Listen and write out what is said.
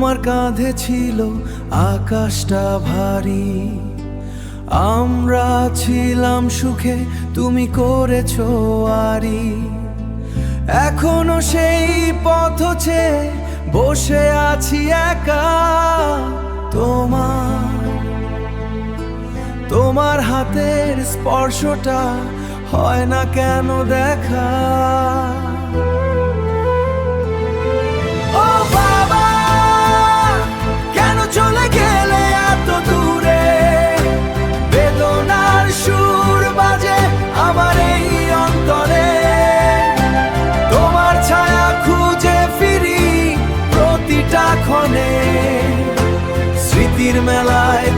তোমার কাঁধে ছিল আকাশটা ভারী, আমরা ছিলাম সুখে, তুমি করেছো আরি। এখনো সেই পথ চেয়ে বসে আছি একা, তোমার হাতের স্পর্শটা হয় না কেন দেখা। ও বাবা, কেন চলে গেলে এত দূরে? বেদনার সুর বাজে আমার এই অন্তরে, তোমার ছায়া খুঁজে ফিরি প্রতিটা ক্ষণে। স্মৃতির মেলায়